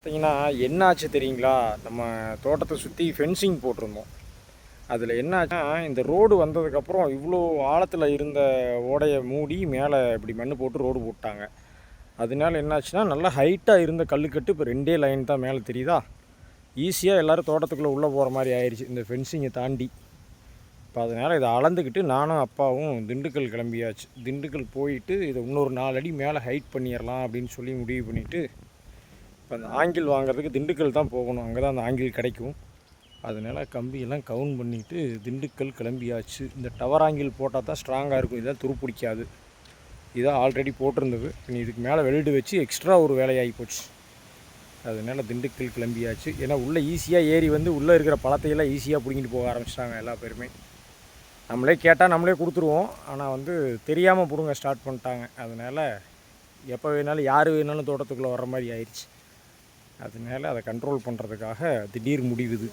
பார்த்தீங்கன்னா என்ன ஆச்சு தெரியுங்களா? நம்ம தோட்டத்தை சுற்றி ஃபென்சிங் போட்டிருந்தோம். அதில் என்ன ஆச்சுன்னா, இந்த ரோடு வந்ததுக்கப்புறம் இவ்வளோ ஆழத்தில் இருந்த ஓடையை மூடி மேலே இப்படி மண் போட்டு ரோடு போட்டாங்க. அதனால என்னாச்சுன்னா, நல்லா ஹைட்டாக இருந்த கல்லுக்கட்டு இப்போ 2 லைன் தான் மேலே தெரியுதா? ஈஸியாக எல்லோரும் தோட்டத்துக்குள்ளே உள்ளே போகிற மாதிரி ஆயிடுச்சு இந்த ஃபென்சிங்கை தாண்டி. இப்போ அதனால் இதை அளந்துக்கிட்டு நானும் அப்பாவும் திண்டுக்கல் கிளம்பியாச்சு. திண்டுக்கல் போயிட்டு இதை இன்னொரு 4 அடி மேலே ஹைட் பண்ணிடலாம் அப்படின்னு சொல்லி முடிவு பண்ணிவிட்டு, இப்போ அந்த ஆங்கில் வாங்குறதுக்கு திண்டுக்கல் தான் போகணும். அங்கே தான் அந்த ஆங்கில் கிடைக்கும். அதனால் கம்பியெல்லாம் கவுன் பண்ணிவிட்டு திண்டுக்கல் கிளம்பியாச்சு. இந்த டவர் ஆங்கில் போட்டால் தான் ஸ்ட்ராங்காக இருக்கும். இதான் துருப்பிடிக்காது. இதான் ஆல்ரெடி போட்டிருந்தது. இனி இதுக்கு மேலே வெல்டு வச்சு எக்ஸ்ட்ரா ஒரு வேலையாகி போச்சு. அதனால் திண்டுக்கல் கிளம்பியாச்சு. ஏன்னா உள்ளே ஈஸியாக ஏறி வந்து உள்ளே இருக்கிற பழத்தையெல்லாம் ஈஸியாக பிடிங்கிட்டு போக ஆரம்பிச்சிட்டாங்க எல்லா பேருமே. நம்மளே கேட்டால் நம்மளே கொடுத்துருவோம். ஆனால் வந்து தெரியாமல் பிடுங்க ஸ்டார்ட் பண்ணிட்டாங்க. அதனால் எப்போ வேணாலும் யார் வேணாலும் தோட்டத்துக்குள்ளே வர்ற மாதிரி ஆயிடுச்சு. அதனால அதை கண்ட்ரோல் பண்ணுறதுக்காக திடீர் முடிவுது.